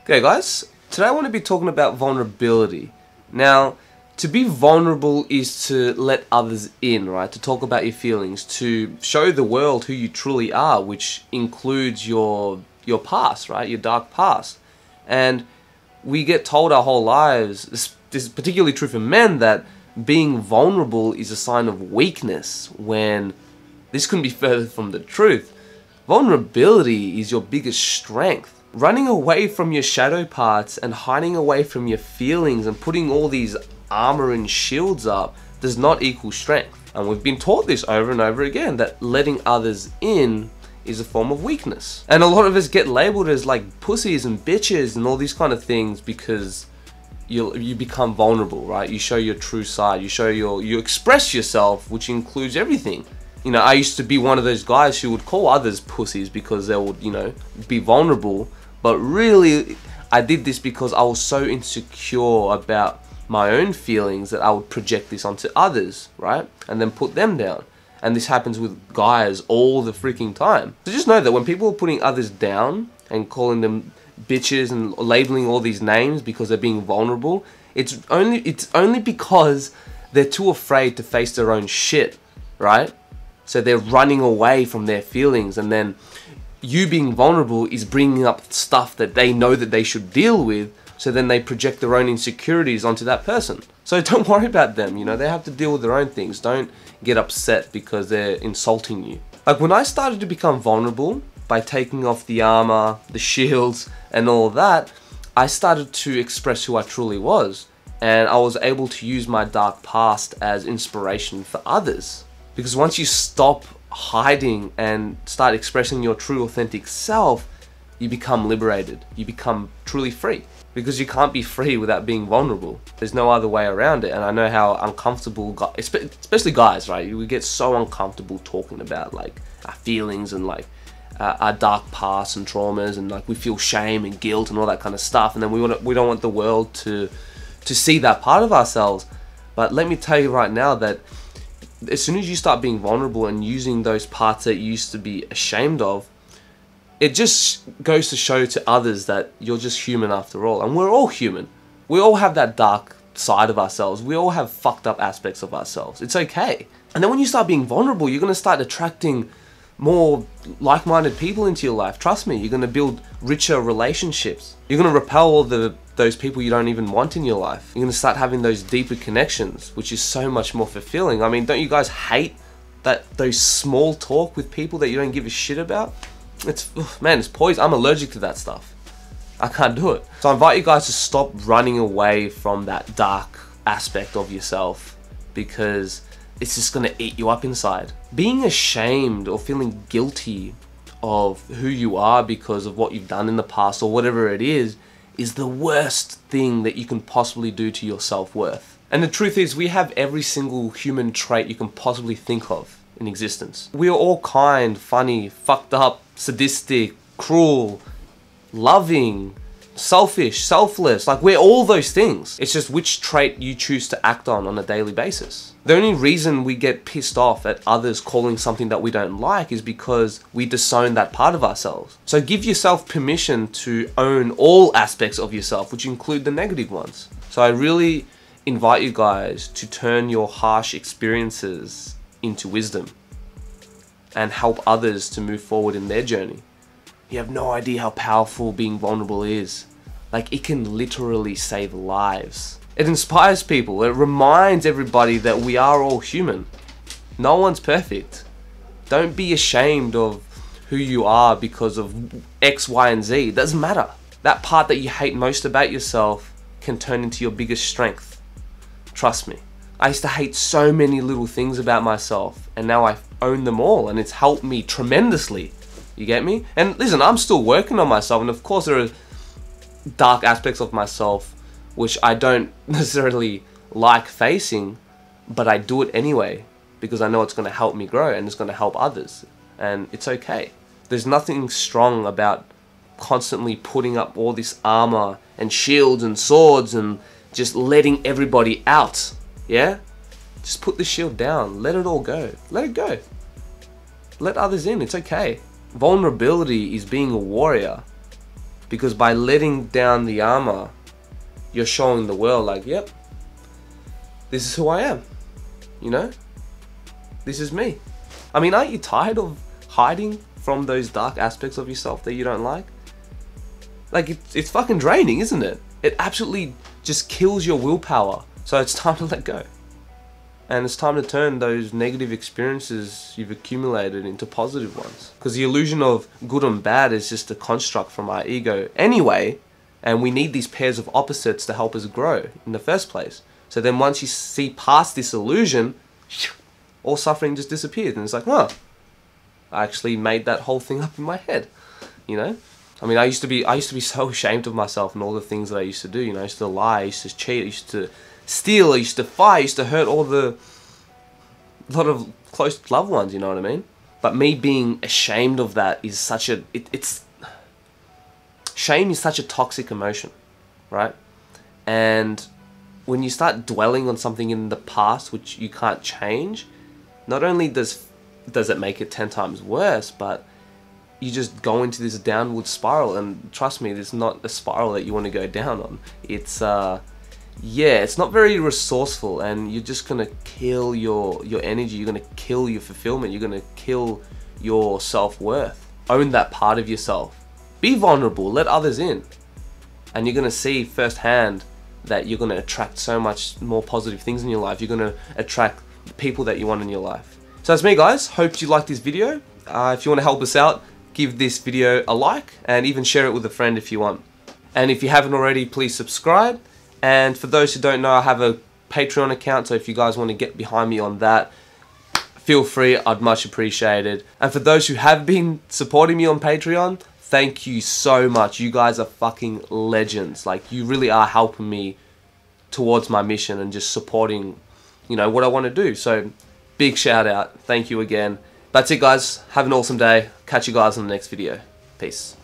Okay guys, today I want to be talking about vulnerability. Now, to be vulnerable is to let others in, right? To talk about your feelings, to show the world who you truly are, which includes your past, right? Your dark past. And we get told our whole lives, this is particularly true for men, that being vulnerable is a sign of weakness, when this couldn't be further from the truth. Vulnerability is your biggest strength. Running away from your shadow parts and hiding away from your feelings and putting all these armor and shields up does not equal strength. And we've been taught this over and over again, that letting others in is a form of weakness. And a lot of us get labeled as like pussies and bitches and all these kind of things because you become vulnerable, right? You show your true side, you express yourself, which includes everything. You know, I used to be one of those guys who would call others pussies because they would, you know, be vulnerable. But really, I did this because I was so insecure about my own feelings that I would project this onto others, right? And then put them down. And this happens with guys all the freaking time. So just know that when people are putting others down and calling them bitches and labeling all these names because they're being vulnerable, it's only because they're too afraid to face their own shit, right? So they're running away from their feelings, and then you being vulnerable is bringing up stuff that they know that they should deal with, so then they project their own insecurities onto that person. So don't worry about them, you know, they have to deal with their own things. Don't get upset because they're insulting you. Like when I started to become vulnerable by taking off the armor, the shields and all that, I started to express who I truly was, and I was able to use my dark past as inspiration for others. Because once you stop hiding and start expressing your true authentic self, you become liberated. You become truly free. Because you can't be free without being vulnerable. There's no other way around it. And I know how uncomfortable, especially guys, right? We get so uncomfortable talking about like our feelings and like our dark past and traumas, and like we feel shame and guilt and all that kind of stuff. And then we don't want the world to see that part of ourselves. But let me tell you right now that as soon as you start being vulnerable and using those parts that you used to be ashamed of, it just goes to show to others that you're just human after all. And we're all human. We all have that dark side of ourselves. We all have fucked up aspects of ourselves. It's okay. And then when you start being vulnerable, you're going to start attracting more like-minded people into your life. Trust me, you're going to build richer relationships. You're going to repel all those people you don't even want in your life. You're going to start having those deeper connections, which is so much more fulfilling. I mean, don't you guys hate those small talk with people that you don't give a shit about? Man, it's poison. I'm allergic to that stuff. I can't do it. So I invite you guys to stop running away from that dark aspect of yourself, because it's just gonna eat you up inside. Being ashamed or feeling guilty of who you are because of what you've done in the past or whatever it is the worst thing that you can possibly do to your self-worth. And the truth is, we have every single human trait you can possibly think of in existence. We are all kind, funny, fucked up, sadistic, cruel, loving, selfish, selfless. Like, we're all those things. It's just which trait you choose to act on a daily basis. The only reason we get pissed off at others calling something that we don't like is because we disown that part of ourselves. So give yourself permission to own all aspects of yourself, which include the negative ones. So I really invite you guys to turn your harsh experiences into wisdom and help others to move forward in their journey. You have no idea how powerful being vulnerable is. Like, it can literally save lives. It inspires people. It reminds everybody that we are all human. No one's perfect. Don't be ashamed of who you are because of X, Y, and Z. It doesn't matter. That part that you hate most about yourself can turn into your biggest strength. Trust me. I used to hate so many little things about myself, and now I own them all, and it's helped me tremendously. You get me? And listen, I'm still working on myself, and of course there are dark aspects of myself which I don't necessarily like facing, but I do it anyway because I know it's going to help me grow and it's going to help others, and it's okay. There's nothing strong about constantly putting up all this armor and shields and swords and just letting everybody out. Yeah? Just put the shield down. Let it all go. Let it go. Let others in. It's okay. Vulnerability is being a warrior. Because by letting down the armor, you're showing the world like, yep, this is who I am, you know? This is me. I mean, aren't you tired of hiding from those dark aspects of yourself that you don't like? Like, it's fucking draining, isn't it? It absolutely just kills your willpower. So it's time to let go. And it's time to turn those negative experiences you've accumulated into positive ones. Because the illusion of good and bad is just a construct from our ego anyway. And we need these pairs of opposites to help us grow in the first place. So then once you see past this illusion, all suffering just disappears. And it's like, huh, I actually made that whole thing up in my head, you know? I mean, I used to be so ashamed of myself and all the things that I used to do. You know, I used to lie, I used to cheat, I used to steal, I used to fight, I used to hurt a lot of close loved ones, you know what I mean? But me being ashamed of that is such a, shame is such a toxic emotion, right? And when you start dwelling on something in the past which you can't change, not only does it make it 10 times worse, but you just go into this downward spiral. And trust me, it's not a spiral that you want to go down on. It's yeah, it's not very resourceful, and you're just gonna kill your energy. You're gonna kill your fulfillment. You're gonna kill your self-worth. Own that part of yourself. Be vulnerable. Let others in, and you're gonna see firsthand that you're gonna attract so much more positive things in your life. You're gonna attract the people that you want in your life. So that's me, guys. Hope you liked this video. If you want to help us out, give this video a like, and even share it with a friend if you want. And if you haven't already, please subscribe. And for those who don't know, I have a Patreon account, so if you guys want to get behind me on that, feel free, I'd much appreciate it. And for those who have been supporting me on Patreon, thank you so much. You guys are fucking legends. Like, you really are helping me towards my mission and just supporting, you know, what I want to do. So, big shout out. Thank you again. That's it, guys. Have an awesome day. Catch you guys in the next video. Peace.